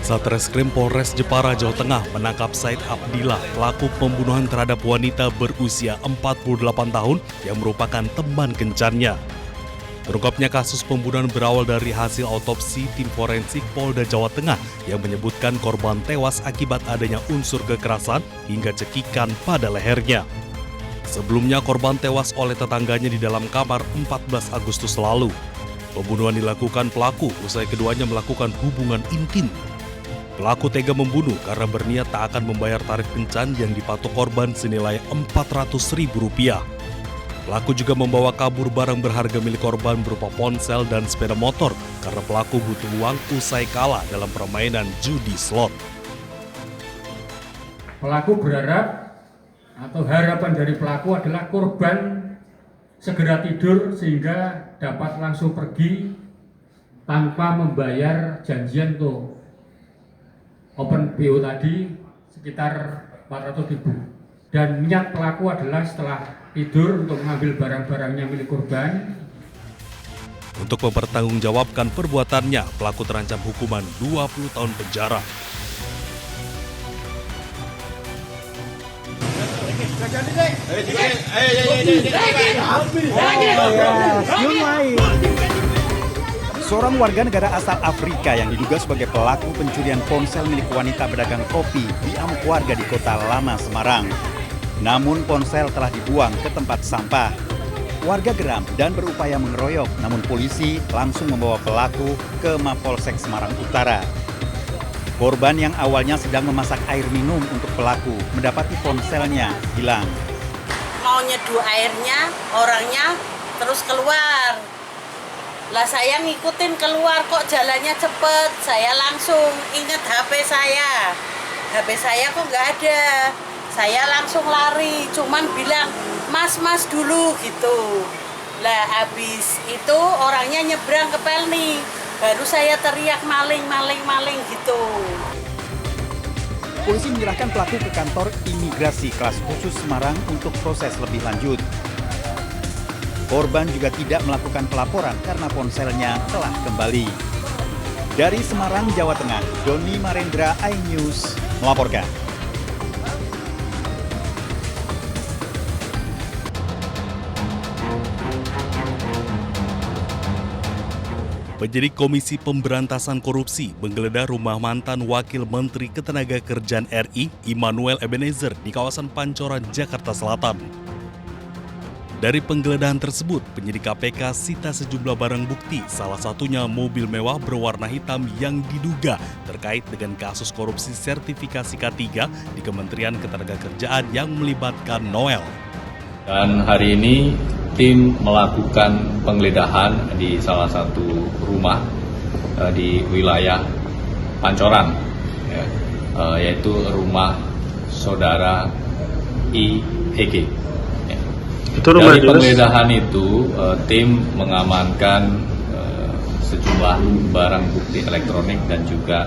Satreskrim Polres Jepara, Jawa Tengah menangkap Said Abdillah, pelaku pembunuhan terhadap wanita berusia 48 tahun yang merupakan teman kencannya. Terungkapnya kasus pembunuhan berawal dari hasil autopsi tim forensik Polda Jawa Tengah yang menyebutkan korban tewas akibat adanya unsur kekerasan hingga cekikan pada lehernya. Sebelumnya korban tewas oleh tetangganya di dalam kamar 14 Agustus lalu. Pembunuhan dilakukan pelaku usai keduanya melakukan hubungan intim. Pelaku tega membunuh karena berniat tak akan membayar tarif kencan yang dipatok korban senilai Rp400.000. Pelaku juga membawa kabur barang berharga milik korban berupa ponsel dan sepeda motor karena pelaku butuh uang usai kalah dalam permainan judi slot. Pelaku berharap atau harapan dari pelaku adalah korban segera tidur sehingga dapat langsung pergi tanpa membayar janjian untuk open BO tadi sekitar 400.000. Dan niat pelaku adalah setelah tidur untuk mengambil barang-barangnya milik korban. Untuk mempertanggungjawabkan perbuatannya, pelaku terancam hukuman 20 tahun penjara. Seorang warga negara asal Afrika yang diduga sebagai pelaku pencurian ponsel milik wanita pedagang kopi diamuk warga di Kota Lama, Semarang. Namun ponsel telah dibuang ke tempat sampah. Warga geram dan berupaya mengeroyok, namun polisi langsung membawa pelaku ke Mapolsek Semarang Utara. Korban yang awalnya sedang memasak air minum untuk pelaku mendapati ponselnya hilang. Mau nyeduh airnya, orangnya terus keluar. Lah saya ngikutin keluar kok jalannya cepet, saya langsung inget HP saya. HP saya kok nggak ada, saya langsung lari, cuman bilang mas dulu gitu. Lah habis itu orangnya nyebrang ke Pelni, baru saya teriak maling gitu. Polisi menyerahkan pelaku ke kantor imigrasi kelas khusus Semarang untuk proses lebih lanjut. Korban juga tidak melakukan pelaporan karena ponselnya telah kembali. Dari Semarang, Jawa Tengah, Doni Marendra, iNews melaporkan. Penyidik Komisi Pemberantasan Korupsi menggeledah rumah mantan Wakil Menteri Ketenagakerjaan RI Immanuel Ebenezer di kawasan Pancoran, Jakarta Selatan. Dari penggeledahan tersebut, penyidik KPK sita sejumlah barang bukti, salah satunya mobil mewah berwarna hitam yang diduga terkait dengan kasus korupsi sertifikasi K3 di Kementerian Ketenagakerjaan yang melibatkan Noel. Dan hari ini tim melakukan penggeledahan di salah satu rumah di wilayah Pancoran, yaitu rumah saudara IEG. Dari penggeledahan itu, tim mengamankan sejumlah barang bukti elektronik dan juga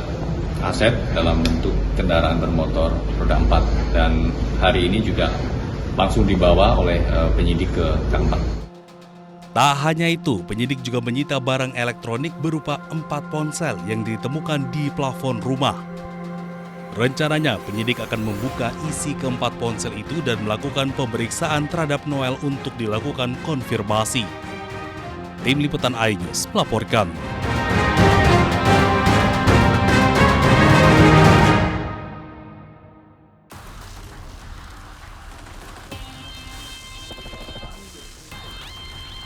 aset dalam bentuk kendaraan bermotor roda 4. Dan hari ini juga langsung dibawa oleh penyidik ke kantor. Tak hanya itu, penyidik juga menyita barang elektronik berupa 4 ponsel yang ditemukan di plafon rumah. Rencananya, penyidik akan membuka isi keempat ponsel itu dan melakukan pemeriksaan terhadap Noel untuk dilakukan konfirmasi. Tim Liputan iNews melaporkan.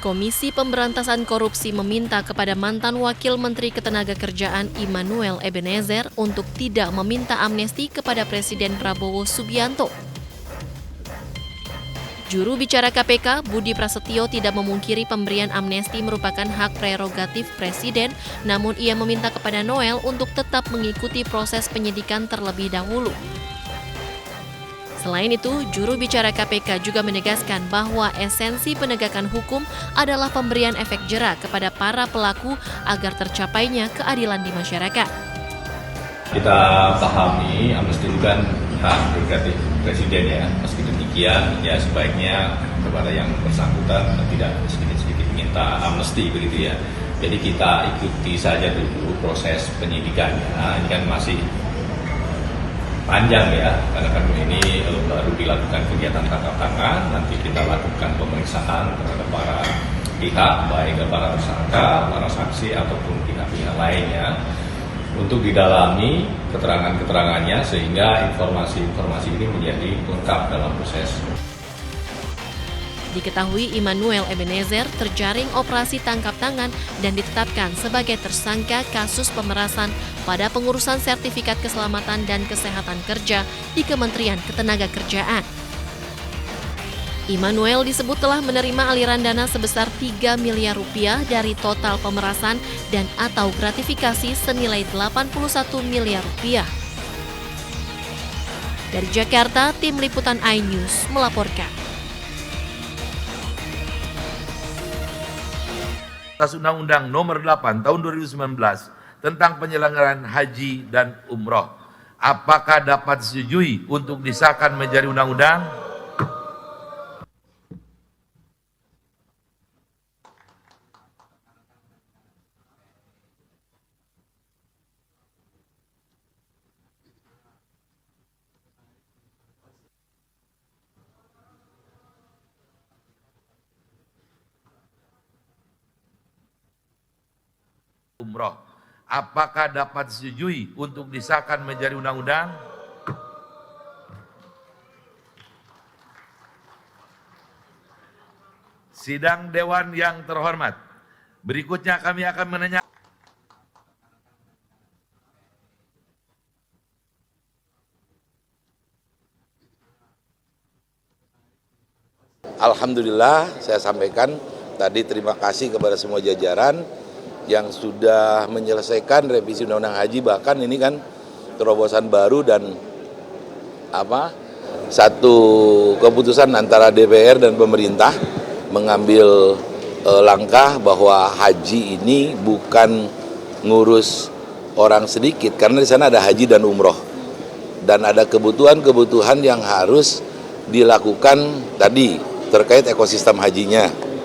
Komisi Pemberantasan Korupsi meminta kepada mantan Wakil Menteri Ketenagakerjaan Immanuel Ebenezer untuk tidak meminta amnesti kepada Presiden Prabowo Subianto. Juru bicara KPK, Budi Prasetyo, tidak memungkiri pemberian amnesti merupakan hak prerogatif Presiden, namun ia meminta kepada Noel untuk tetap mengikuti proses penyidikan terlebih dahulu. Selain itu, juru bicara KPK juga menegaskan bahwa esensi penegakan hukum adalah pemberian efek jera kepada para pelaku agar tercapainya keadilan di masyarakat. Kita pahami amnesti itu kan hak prerogatif Presiden ya. Meski demikian, ya sebaiknya kepada yang bersangkutan tidak sedikit-sedikit ingin meminta amnesti begitu ya. Jadi kita ikuti saja dulu proses penyidikannya. Ini kan masih panjang ya, karena kan ini baru dilakukan kegiatan tangkap tangan. Nanti kita lakukan pemeriksaan terhadap para pihak, baik para tersangka, para saksi ataupun pihak-pihak lainnya, untuk didalami keterangan-keterangannya sehingga informasi-informasi ini menjadi lengkap dalam proses. Diketahui Immanuel Ebenezer terjaring operasi tangkap tangan dan ditetapkan sebagai tersangka kasus pemerasan pada pengurusan sertifikat keselamatan dan kesehatan kerja di Kementerian Ketenagakerjaan. Immanuel disebut telah menerima aliran dana sebesar 3 miliar rupiah dari total pemerasan dan atau gratifikasi senilai 81 miliar rupiah. Dari Jakarta, tim liputan iNews melaporkan. Atas Undang-Undang Nomor 8 Tahun 2019 tentang penyelenggaraan haji dan umroh. Apakah dapat disetujui untuk disahkan menjadi undang-undang? Umroh. Apakah dapat disetujui untuk disahkan menjadi undang-undang? Sidang Dewan yang terhormat, berikutnya kami akan menanya. Alhamdulillah, saya sampaikan tadi terima kasih kepada semua jajaran yang sudah menyelesaikan revisi Undang-Undang Haji, bahkan ini kan terobosan baru dan satu keputusan antara DPR dan pemerintah mengambil langkah bahwa haji ini bukan ngurus orang sedikit, karena di sana ada haji dan umroh dan ada kebutuhan-kebutuhan yang harus dilakukan tadi terkait ekosistem hajinya.